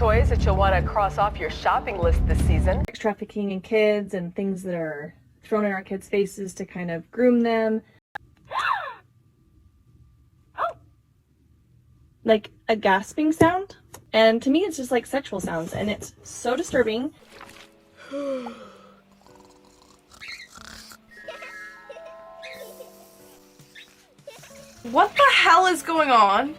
toys that you'll want to cross off your shopping list this season. Sex trafficking in kids and things that are thrown in our kids' faces to kind of groom them. Like a gasping sound. And to me, it's just like sexual sounds, and it's so disturbing. What the hell is going on?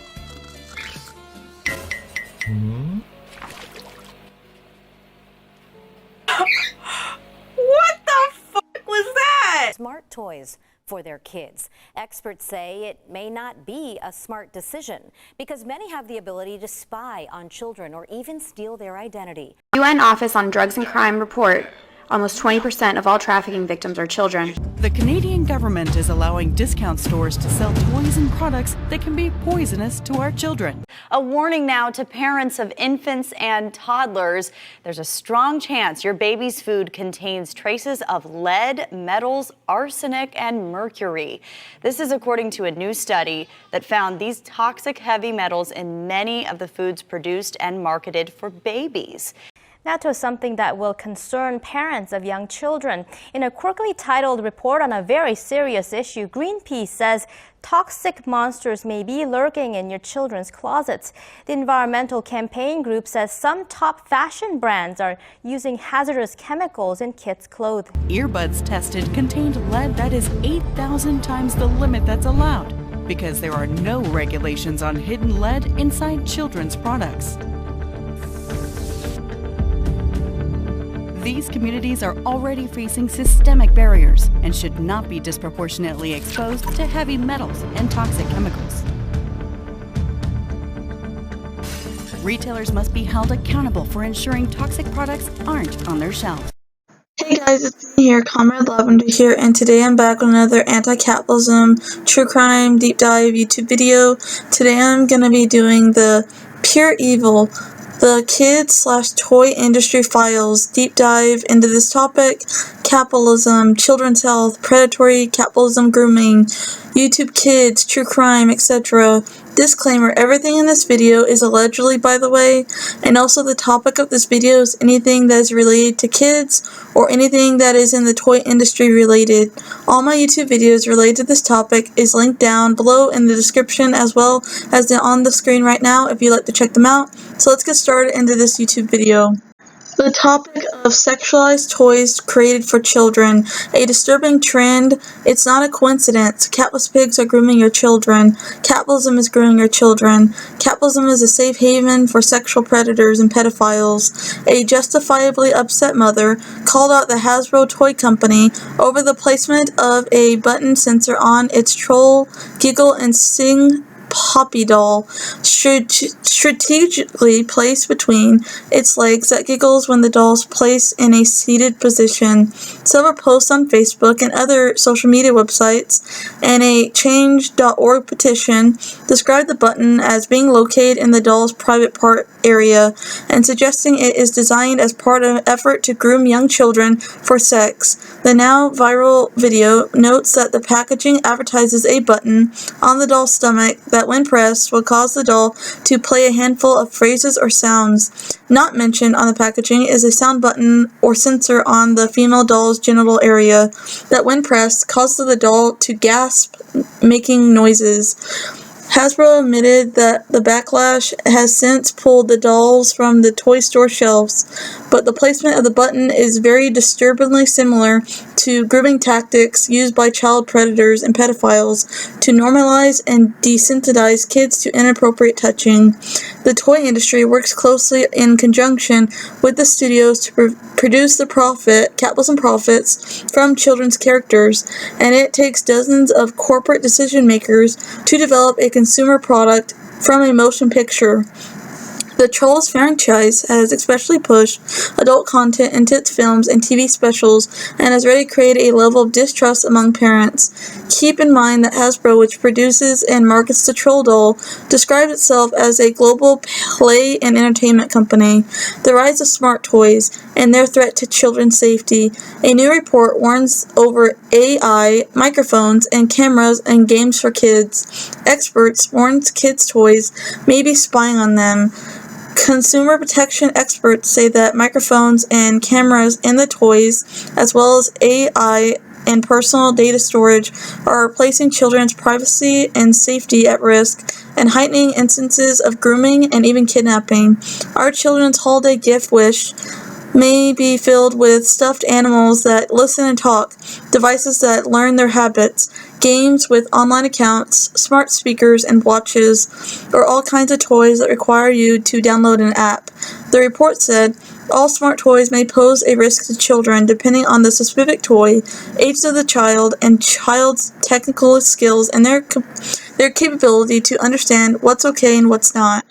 What the fuck was that? Smart toys for their kids. Experts say it may not be a smart decision because many have the ability to spy on children or even steal their identity. UN Office on Drugs and Crime report almost 20% of all trafficking victims are children. The Canadian government is allowing discount stores to sell toys and products that can be poisonous to our children. A warning now to parents of infants and toddlers. There's a strong chance your baby's food contains traces of lead, metals, arsenic, and mercury. This is according to a new study that found these toxic heavy metals in many of the foods produced and marketed for babies. Now to something that will concern parents of young children. In a quirkily titled report on a very serious issue, Greenpeace says toxic monsters may be lurking in your children's closets. The environmental campaign group says some top fashion brands are using hazardous chemicals in kids' clothes. Earbuds tested contained lead that is 8,000 times the limit that's allowed because there are no regulations on hidden lead inside children's products. These communities are already facing systemic barriers and should not be disproportionately exposed to heavy metals and toxic chemicals. Retailers must be held accountable for ensuring toxic products aren't on their shelves. Hey guys, it's me here, Comrade Lavender here, and today I'm back with another anti-capitalism, true crime, deep dive YouTube video. Today I'm going to be doing the Pure Evil, the kids/toy industry files, deep dive into this topic: capitalism, children's health, predatory capitalism grooming, YouTube kids, true crime, etc. Disclaimer, everything in this video is allegedly, by the way, and also the topic of this video is anything that is related to kids or anything that is in the toy industry related. All my YouTube videos related to this topic is linked down below in the description as well as on the screen right now if you'd like to check them out. So let's get started into this YouTube video. The topic of sexualized toys created for children, a disturbing trend. It's not a coincidence. Capitalist pigs are grooming your children. Capitalism is grooming your children. Capitalism is a safe haven for sexual predators and pedophiles. A justifiably upset mother called out the Hasbro toy company over the placement of a button sensor on its troll Giggle and Sing Poppy doll, strategically placed between its legs that giggles when the doll's placed in a seated position. Several posts on Facebook and other social media websites and a change.org petition describe the button as being located in the doll's private part area and suggesting it is designed as part of an effort to groom young children for sex. The now viral video notes that the packaging advertises a button on the doll's stomach that when pressed will cause the doll to play a handful of phrases or sounds. Not mentioned on the packaging is a sound button or sensor on the female doll's genital area that when pressed causes the doll to gasp, making noises. Hasbro admitted that the backlash has since pulled the dolls from the toy store shelves, but the placement of the button is very disturbingly similar to grooming tactics used by child predators and pedophiles to normalize and desensitize kids to inappropriate touching. The toy industry works closely in conjunction with the studios to produce the capitalism profits from children's characters, and it takes dozens of corporate decision makers to develop a consumer product from a motion picture. The Trolls franchise has especially pushed adult content into its films and TV specials and has already created a level of distrust among parents. Keep in mind that Hasbro, which produces and markets the Troll doll, describes itself as a global play and entertainment company. The rise of smart toys and their threat to children's safety. A new report warns over AI, microphones, and cameras and games for kids. Experts warn kids' toys may be spying on them. Consumer protection experts say that microphones and cameras in the toys, as well as AI and personal data storage, are placing children's privacy and safety at risk and heightening instances of grooming and even kidnapping. Our children's holiday gift wish may be filled with stuffed animals that listen and talk, devices that learn their habits, games with online accounts, smart speakers and watches, or all kinds of toys that require you to download an app. The report said, all smart toys may pose a risk to children depending on the specific toy, age of the child, and child's technical skills and their capability to understand what's okay and what's not.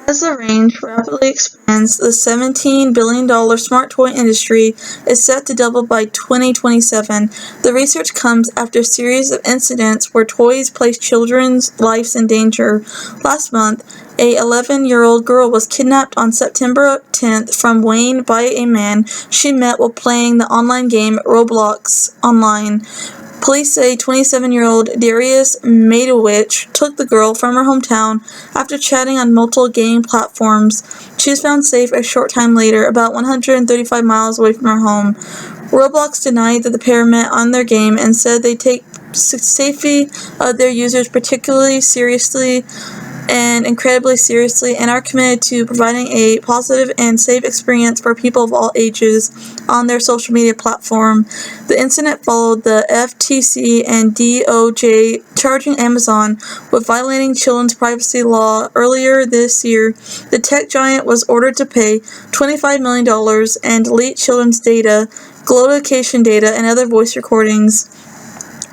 As the range rapidly expands, the $17 billion smart toy industry is set to double by 2027. The research comes after a series of incidents where toys place children's lives in danger. Last month, a 11-year-old girl was kidnapped on September 10th from Wayne by a man she met while playing the online game Roblox Online. Police say 27-year-old Darius Madowich took the girl from her hometown after chatting on multiple gaming platforms. She was found safe a short time later, about 135 miles away from her home. Roblox denied that the pair met on their game and said they take safety of their users particularly seriously and incredibly seriously and are committed to providing a positive and safe experience for people of all ages on their social media platform. The incident followed the FTC and DOJ charging Amazon with violating children's privacy law earlier this year. The tech giant was ordered to pay $25 million and delete children's data, geolocation data, and other voice recordings.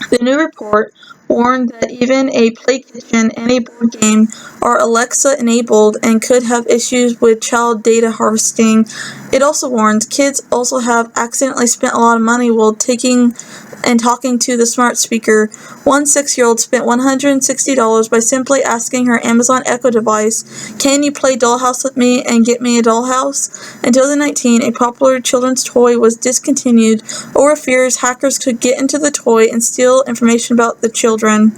The new report warned that even a play kitchen and a board game are Alexa enabled and could have issues with child data harvesting. It also warns kids also have accidentally spent a lot of money while taking and talking to the smart speaker. One 6-year-old spent $160 by simply asking her Amazon Echo device, "Can you play Dollhouse with me and get me a dollhouse?" In 2019, a popular children's toy was discontinued over fears hackers could get into the toy and steal information about the children.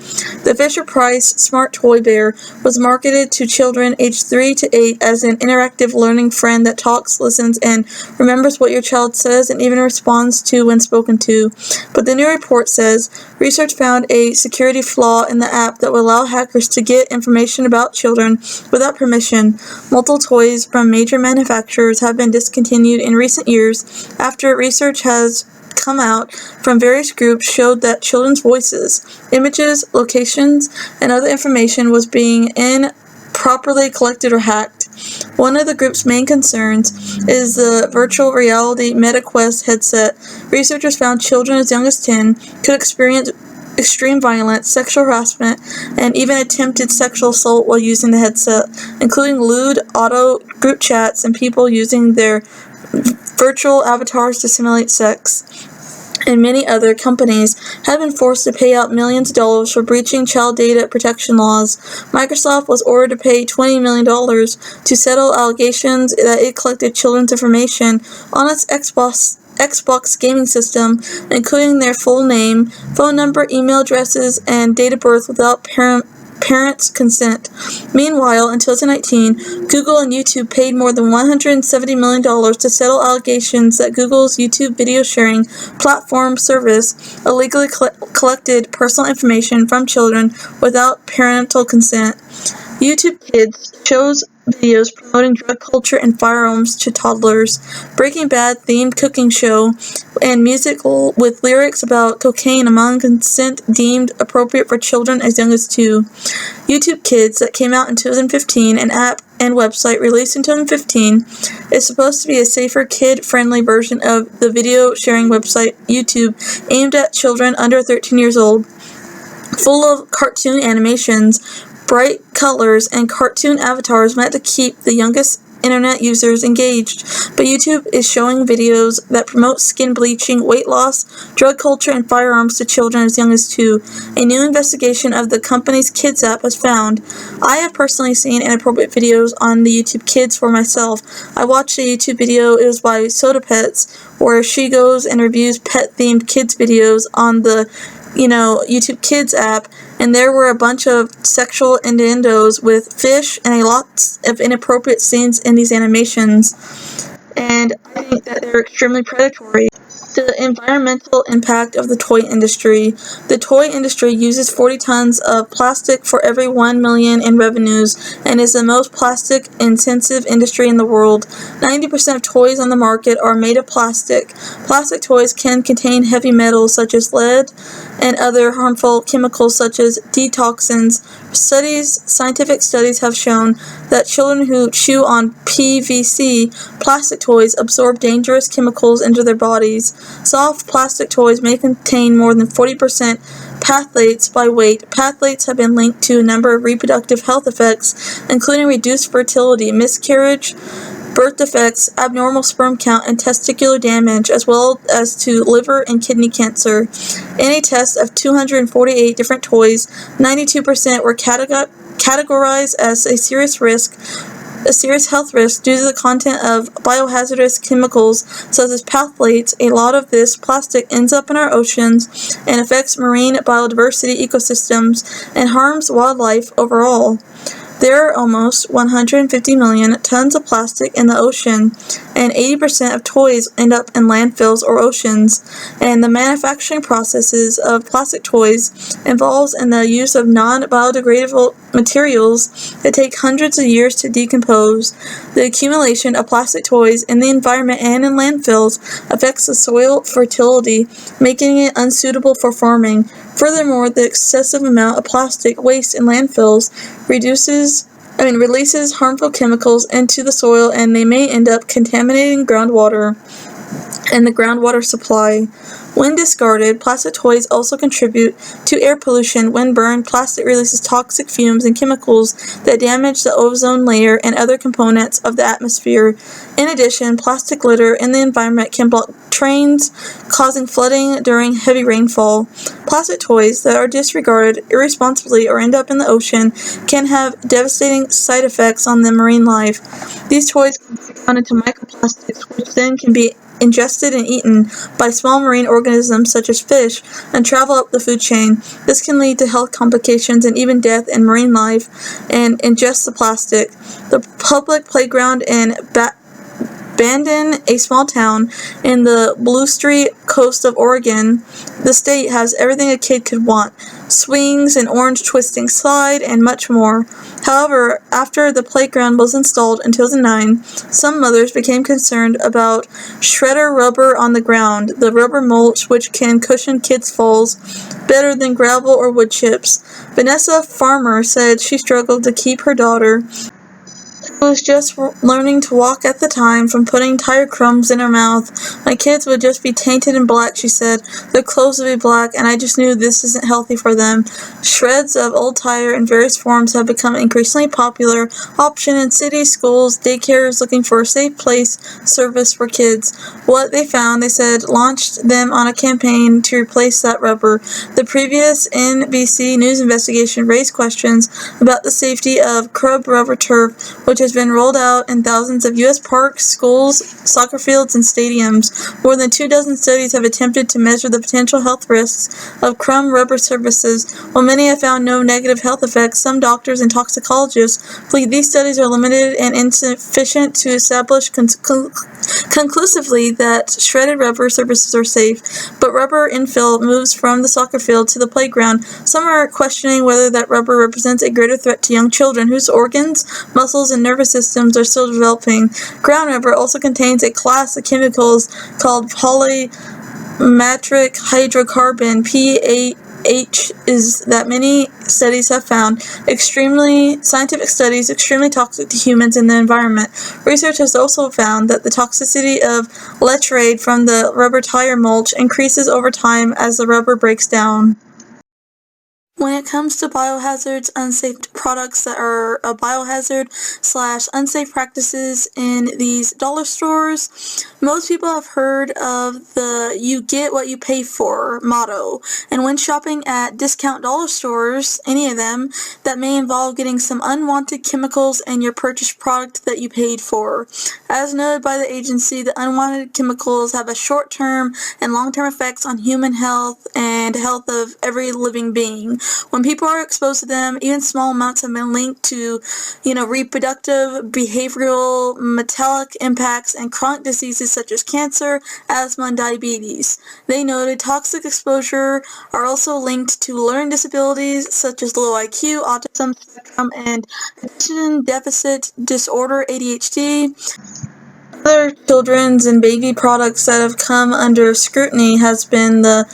The Fisher-Price Smart Toy Bear was marketed to children aged 3 to 8 as an interactive learning friend that talks, listens, and remembers what your child says and even responds to when spoken to. But the new report says research found a security flaw in the app that would allow hackers to get information about children without permission. Multiple toys from major manufacturers have been discontinued in recent years after research has come out from various groups showed that children's voices, images, locations, and other information was being improperly collected or hacked. One of the group's main concerns is the virtual reality MetaQuest headset. Researchers found children as young as 10 could experience extreme violence, sexual harassment, and even attempted sexual assault while using the headset, including lewd auto group chats and people using their virtual avatars to simulate sex. And many other companies have been forced to pay out millions of dollars for breaching child data protection laws. Microsoft was ordered to pay $20 million to settle allegations that it collected children's information on its Xbox gaming system, including their full name, phone number, email addresses, and date of birth without parents' consent. Meanwhile, in 2019, Google and YouTube paid more than $170 million to settle allegations that Google's YouTube video sharing platform service illegally collected personal information from children without parental consent. YouTube Kids shows videos promoting drug culture and firearms to toddlers, Breaking Bad themed cooking show, and musical with lyrics about cocaine among consent deemed appropriate for children as young as 2. YouTube Kids, that came out in 2015, an app and website released in 2015, is supposed to be a safer, kid-friendly version of the video sharing website YouTube aimed at children under 13 years old. Full of cartoon animations, bright colors, and cartoon avatars meant to keep the youngest internet users engaged, but YouTube is showing videos that promote skin bleaching, weight loss, drug culture, and firearms to children as young as 2. A new investigation of the company's Kids app has found. I have personally seen inappropriate videos on the YouTube Kids for myself. I watched a YouTube video, it was by Soda Pets, where she goes and reviews pet-themed kids videos on the YouTube Kids app, and there were a bunch of sexual innuendos with fish and a lot of inappropriate scenes in these animations. And I think that they're extremely predatory. The environmental impact of the toy industry. The toy industry uses 40 tons of plastic for every 1 million in revenues and is the most plastic-intensive industry in the world. 90% of toys on the market are made of plastic. Plastic toys can contain heavy metals such as lead and other harmful chemicals such as detoxins. Scientific studies have shown that children who chew on PVC plastic toys absorb dangerous chemicals into their bodies. Soft plastic toys may contain more than 40% phthalates by weight. Phthalates have been linked to a number of reproductive health effects, including reduced fertility, miscarriage, birth defects, abnormal sperm count, and testicular damage, as well as to liver and kidney cancer. In a test of 248 different toys, 92% were categorized as a serious health risk due to the content of biohazardous chemicals such as phthalates. A lot of this plastic ends up in our oceans and affects marine biodiversity ecosystems and harms wildlife overall. There are almost 150 million tons of plastic in the ocean, and 80% of toys end up in landfills or oceans. And the manufacturing processes of plastic toys involves in the use of non-biodegradable materials that take hundreds of years to decompose. The accumulation of plastic toys in the environment and in landfills affects the soil fertility, making it unsuitable for farming. Furthermore, the excessive amount of plastic waste in landfills releases harmful chemicals into the soil, and they may end up contaminating groundwater and the groundwater supply. When discarded, plastic toys also contribute to air pollution. When burned, plastic releases toxic fumes and chemicals that damage the ozone layer and other components of the atmosphere. In addition, plastic litter in the environment can block trains, causing flooding during heavy rainfall. Plastic toys that are disregarded irresponsibly or end up in the ocean can have devastating side effects on the marine life. These toys can break down into microplastics, which then can be ingested and eaten by small marine organisms such as fish and travel up the food chain. This can lead to health complications and even death in marine life and ingest the plastic. The public playground in Bandon, a small town in the blustery coast of Oregon, the state has everything a kid could want: swings, an orange twisting slide, and much more. However, after the playground was installed in 2009, some mothers became concerned about shredder rubber on the ground, the rubber mulch which can cushion kids' falls better than gravel or wood chips. Vanessa Farmer said she struggled to keep her daughter, who was just learning to walk at the time, from putting tire crumbs in her mouth. My kids would just be tainted and black, she said. Their clothes would be black, and I just knew this isn't healthy for them. Shreds of old tire in various forms have become an increasingly popular option in cities, schools, daycares looking for a safe place service for kids. What they found, they said, launched them on a campaign to replace that rubber. The previous NBC News investigation raised questions about the safety of crub rubber turf, which has been rolled out in thousands of U.S. parks, schools, soccer fields, and stadiums. More than 24 studies have attempted to measure the potential health risks of crumb rubber surfaces. While many have found no negative health effects, some doctors and toxicologists believe these studies are limited and insufficient to establish conclusively that shredded rubber surfaces are safe. But rubber infill moves from the soccer field to the playground. Some are questioning whether that rubber represents a greater threat to young children whose organs, muscles, and nervous systems are still developing. Ground rubber also contains a class of chemicals called polymatric hydrocarbon, PAH, is that many studies have found scientific studies extremely toxic to humans and the environment. Research has also found that the toxicity of letrade from the rubber tire mulch increases over time as the rubber breaks down. When it comes to biohazards, unsafe products that are a biohazard / unsafe practices in these dollar stores, most people have heard of the "you get what you pay for" motto. And when shopping at discount dollar stores, any of them, that may involve getting some unwanted chemicals in your purchased product that you paid for. As noted by the agency, the unwanted chemicals have a short-term and long-term effects on human health and health of every living being. When people are exposed to them, even small amounts have been linked to, reproductive, behavioral, metabolic impacts, and chronic diseases such as cancer, asthma, and diabetes. They noted toxic exposure are also linked to learning disabilities such as low IQ, autism spectrum, and attention deficit disorder, ADHD. Other children's and baby products that have come under scrutiny has been the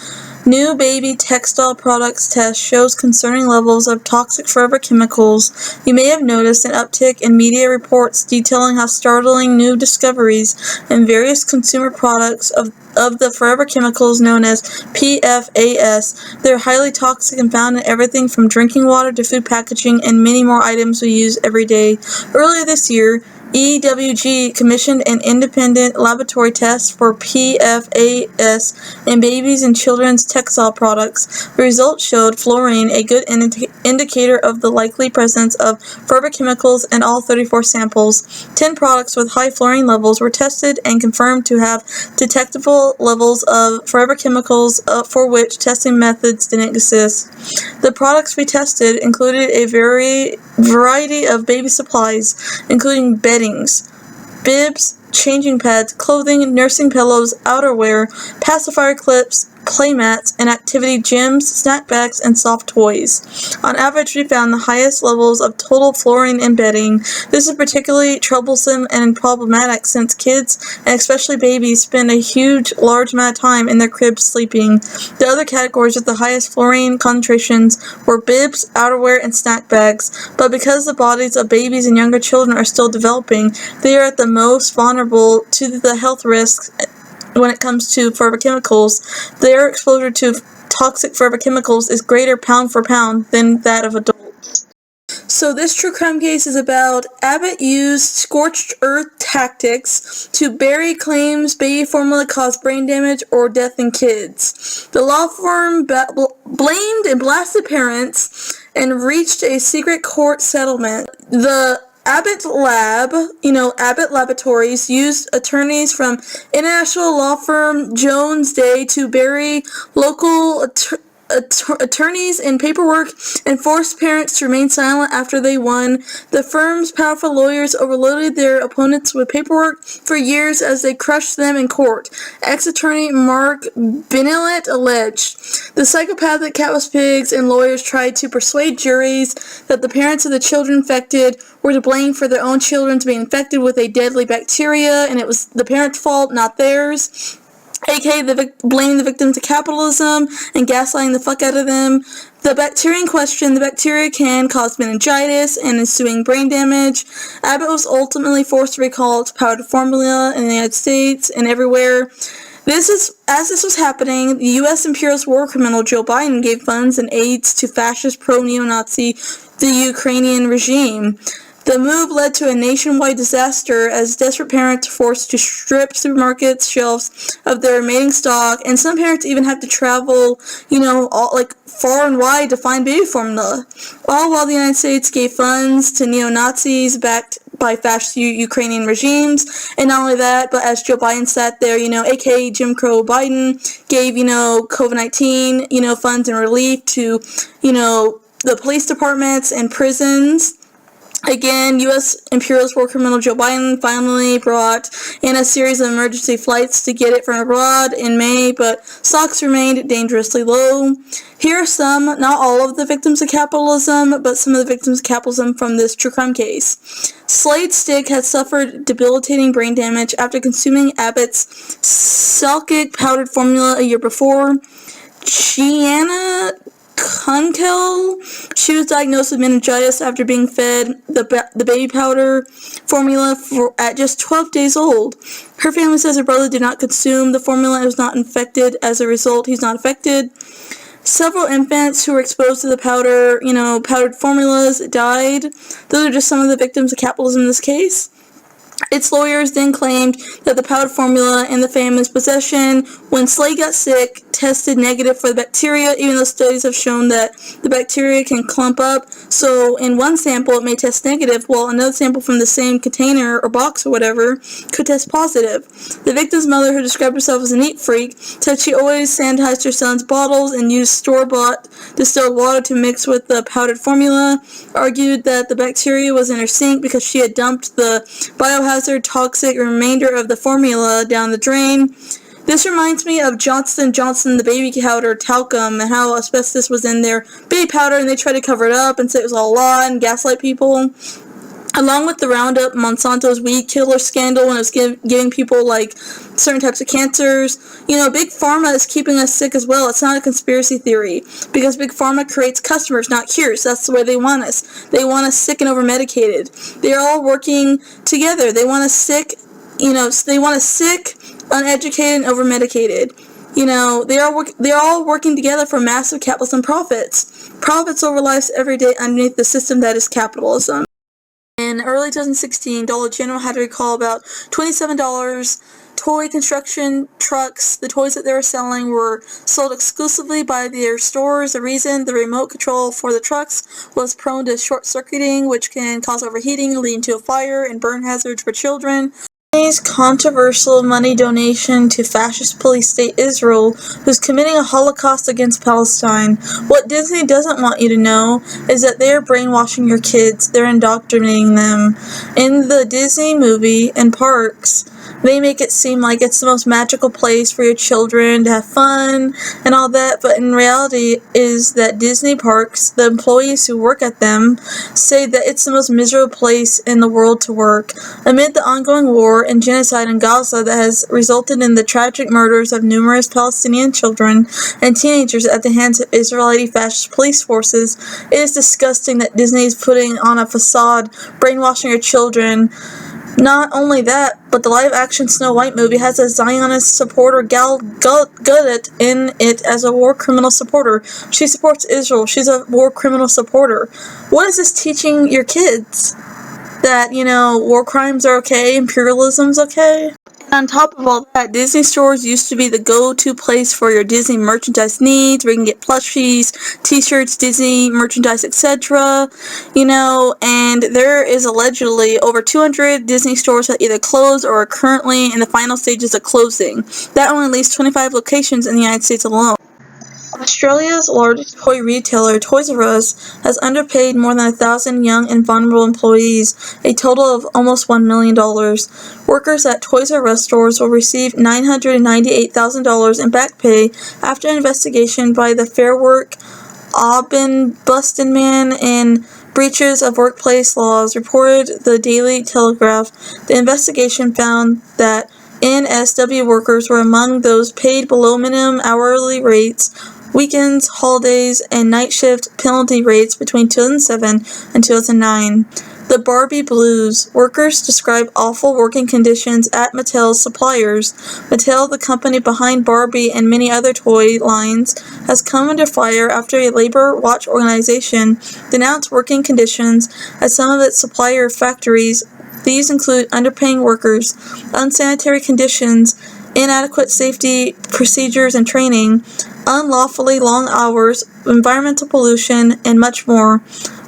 new baby textile products test shows concerning levels of toxic forever chemicals. You may have noticed an uptick in media reports detailing how startling new discoveries in various consumer products of the forever chemicals known as PFAS. They're highly toxic and found in everything from drinking water to food packaging and many more items we use every day. Earlier this year, EWG commissioned an independent laboratory test for PFAS in babies and children's textile products. The results showed fluorine, a good indicator of the likely presence of forever chemicals in all 34 samples. 10 products with high fluorine levels were tested and confirmed to have detectable levels of forever chemicals for which testing methods didn't exist. The products we tested included a variety of baby supplies, including beddings, bibs, changing pads, clothing, nursing pillows, outerwear, pacifier clips, playmats, and activity gyms, snack bags, and soft toys. On average, we found the highest levels of total fluorine in bedding. This is particularly troublesome and problematic since kids, and especially babies, spend a large amount of time in their cribs sleeping. The other categories with the highest fluorine concentrations were bibs, outerwear, and snack bags. But because the bodies of babies and younger children are still developing, they are at the most vulnerable to the health risks when it comes to forever chemicals. Their exposure to toxic forever chemicals is greater pound for pound than that of adults. So this true crime case is about Abbott used scorched earth tactics to bury claims baby formula caused brain damage or death in kids. The law firm blamed and blasted parents and reached a secret court settlement. The Abbott Abbott Laboratories used attorneys from international law firm Jones Day to bury local attorneys in paperwork and forced parents to remain silent after they won. The firm's powerful lawyers overloaded their opponents with paperwork for years as they crushed them in court. Ex-attorney Mark Benillett alleged the psychopathic Catwas pigs and lawyers tried to persuade juries that the parents of the children infected were to blame for their own children being infected with a deadly bacteria, and it was the parents' fault, not theirs. aka blaming the victims of capitalism and gaslighting the fuck out of them. The bacteria in question, the bacteria can cause meningitis and ensuing brain damage. Abbott was ultimately forced to recall its powdered formula in the United States and everywhere. As this was happening, the U.S. imperialist war criminal Joe Biden gave funds and aids to fascist pro-neo-Nazi the Ukrainian regime. The move led to a nationwide disaster as desperate parents were forced to strip supermarkets' shelves of their remaining stock, and some parents even had to travel, far and wide to find baby formula. All while the United States gave funds to neo-Nazis backed by fascist Ukrainian regimes, and not only that, but as Joe Biden sat there, aka Jim Crow Biden, gave, COVID-19, funds and relief to, the police departments and prisons. Again, U.S. imperialist war criminal Joe Biden finally brought in a series of emergency flights to get it from abroad in May, but stocks remained dangerously low. Here are some, not all of the victims of capitalism, but some of the victims of capitalism from this true crime case. Slade Stick had suffered debilitating brain damage after consuming Abbott's Selkic powdered formula a year before. Gianna Kunkel, she was diagnosed with meningitis after being fed the baby powder formula at just 12 days old. Her family says her brother did not consume the formula and was not infected. As a result, he's not affected. Several infants who were exposed to the powdered formulas died. Those are just some of the victims of capitalism in this case. Its lawyers then claimed that the powdered formula in the family's possession, when Slade got sick, tested negative for the bacteria, even though studies have shown that the bacteria can clump up. So in one sample it may test negative, while another sample from the same container or box or whatever could test positive. The victim's mother, who described herself as a neat freak, said she always sanitized her son's bottles and used store-bought distilled water to mix with the powdered formula, argued that the bacteria was in her sink because she had dumped the biohazard toxic remainder of the formula down the drain. This reminds me of Johnson & Johnson, the baby powder, talcum, and how asbestos was in their baby powder, and they tried to cover it up and say it was all a lie and gaslight people. Along with the Roundup, Monsanto's weed killer scandal, when it was giving people, like, certain types of cancers. Big Pharma is keeping us sick as well. It's not a conspiracy theory, because Big Pharma creates customers, not cures. That's the way they want us. They want us sick and over-medicated. They're all working together. They want us sick, uneducated, and over-medicated. They're all working together for massive capitalism profits. Profits over lives every day underneath the system that is capitalism. In early 2016, Dollar General had to recall about $27 toy construction trucks. The toys that they were selling were sold exclusively by their stores. The reason: the remote control for the trucks was prone to short-circuiting, which can cause overheating, leading to a fire and burn hazards for children. Disney's controversial money donation to fascist police state Israel, who's committing a Holocaust against Palestine. What Disney doesn't want you to know is that they are brainwashing your kids. They're indoctrinating them. In the Disney movie and parks, they make it seem like it's the most magical place for your children to have fun and all that, but in reality is that Disney parks, the employees who work at them, say that it's the most miserable place in the world to work. Amid the ongoing war and genocide in Gaza that has resulted in the tragic murders of numerous Palestinian children and teenagers at the hands of Israeli fascist police forces, it is disgusting that Disney is putting on a facade, brainwashing your children. Not only that, but the live-action Snow White movie has a Zionist supporter, Gal Gadot, in it as a war criminal supporter. She supports Israel. She's a war criminal supporter. What is this teaching your kids? That, war crimes are okay, imperialism's okay? And on top of all that, Disney stores used to be the go-to place for your Disney merchandise needs, where you can get plushies, t-shirts, Disney merchandise, etc. And there is allegedly over 200 Disney stores that either closed or are currently in the final stages of closing. That only leaves 25 locations in the United States alone. Australia's largest toy retailer, Toys R Us, has underpaid more than 1,000 young and vulnerable employees, a total of almost $1 million. Workers at Toys R Us stores will receive $998,000 in back pay after an investigation by the Fair Work Ombudsman in breaches of workplace laws, reported the Daily Telegraph. The investigation found that NSW workers were among those paid below minimum hourly rates, weekends, holidays, and night shift penalty rates between 2007 and 2009. The Barbie Blues. Workers describe awful working conditions at Mattel's suppliers. Mattel, the company behind Barbie and many other toy lines, has come under fire after a labor watch organization denounced working conditions at some of its supplier factories. These include underpaying workers, unsanitary conditions, inadequate safety procedures and training, unlawfully long hours, environmental pollution, and much more.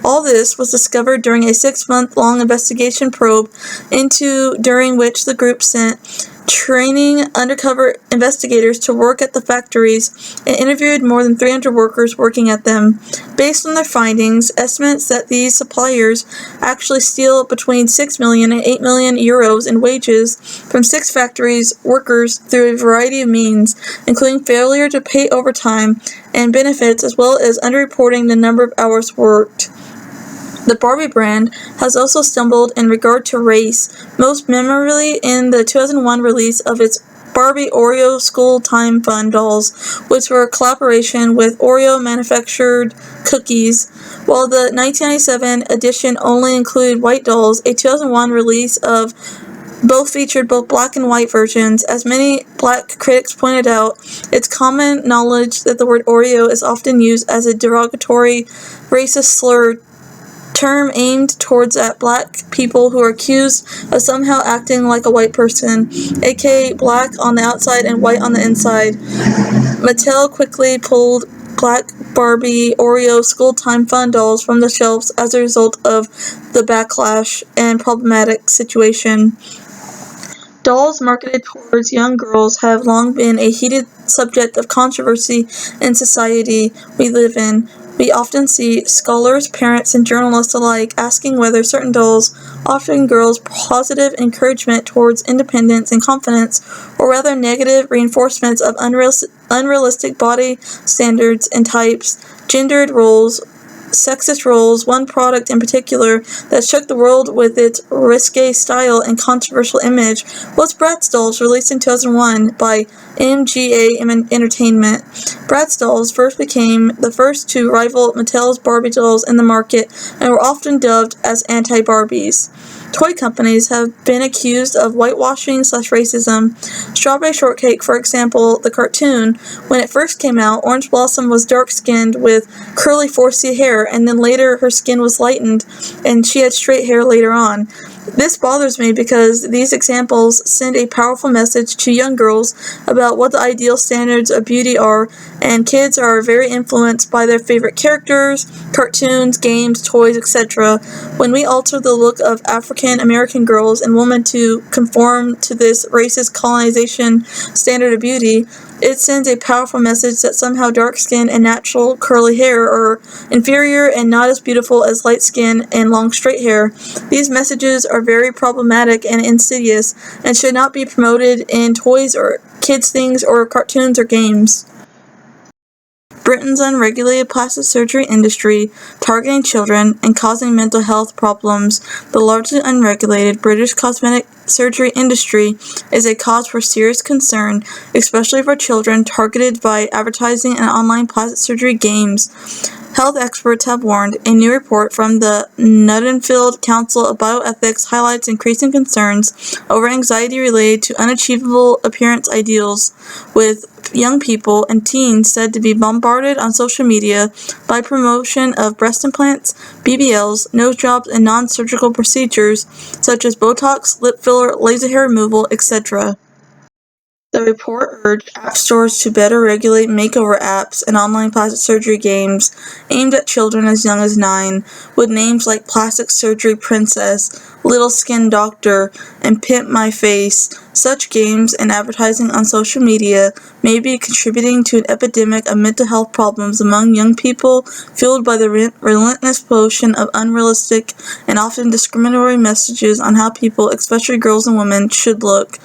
All this was discovered during a 6-month-long investigation probe during which the group sent training undercover investigators to work at the factories and interviewed more than 300 workers working at them. Based on their findings, estimates that these suppliers actually steal between 6 million and 8 million euros in wages from 6 factories workers through a variety of means, including failure to pay overtime and benefits, as well as underreporting the number of hours worked. The Barbie brand has also stumbled in regard to race, most memorably in the 2001 release of its Barbie Oreo School Time Fun dolls, which were a collaboration with Oreo manufactured cookies. While the 1997 edition only included white dolls, a 2001 release of Both featured both black and white versions. As many black critics pointed out, it's common knowledge that the word Oreo is often used as a derogatory, racist slur term aimed towards at black people who are accused of somehow acting like a white person, aka black on the outside and white on the inside. Mattel quickly pulled black Barbie Oreo school time fun dolls from the shelves as a result of the backlash and problematic situation. Dolls marketed towards young girls have long been a heated subject of controversy in society we live in. We often see scholars, parents, and journalists alike asking whether certain dolls, offering girls positive encouragement towards independence and confidence, or rather negative reinforcements of unrealistic body standards and types, gendered roles, sexist roles. One product in particular that shook the world with its risque style and controversial image was Bratz dolls, released in 2001 by MGA Entertainment. Bratz dolls first became the first to rival Mattel's Barbie dolls in the market and were often dubbed as anti-Barbies. Toy companies have been accused of whitewashing/racism. Strawberry Shortcake, for example, the cartoon, when it first came out, Orange Blossom was dark-skinned with curly 4C hair, and then later her skin was lightened and she had straight hair later on. This bothers me because these examples send a powerful message to young girls about what the ideal standards of beauty are, and kids are very influenced by their favorite characters, cartoons, games, toys, etc. When we alter the look of African American girls and women to conform to this racist colonization standard of beauty, it sends a powerful message that somehow dark skin and natural curly hair are inferior and not as beautiful as light skin and long straight hair. These messages are very problematic and insidious and should not be promoted in toys or kids' things or cartoons or games. Britain's unregulated plastic surgery industry, targeting children and causing mental health problems. The largely unregulated British cosmetic surgery industry is a cause for serious concern, especially for children targeted by advertising and online plastic surgery games. Health experts have warned. A new report from the Nuttenfield Council of Bioethics highlights increasing concerns over anxiety related to unachievable appearance ideals, with young people and teens said to be bombarded on social media by promotion of breast implants, BBLs, nose jobs, and non-surgical procedures such as Botox, lip filler, laser hair removal, etc. The report urged app stores to better regulate makeover apps and online plastic surgery games aimed at children as young as 9, with names like Plastic Surgery Princess, Little Skin Doctor, and Pimp My Face. Such games and advertising on social media may be contributing to an epidemic of mental health problems among young people, fueled by the relentless promotion of unrealistic and often discriminatory messages on how people, especially girls and women, should look.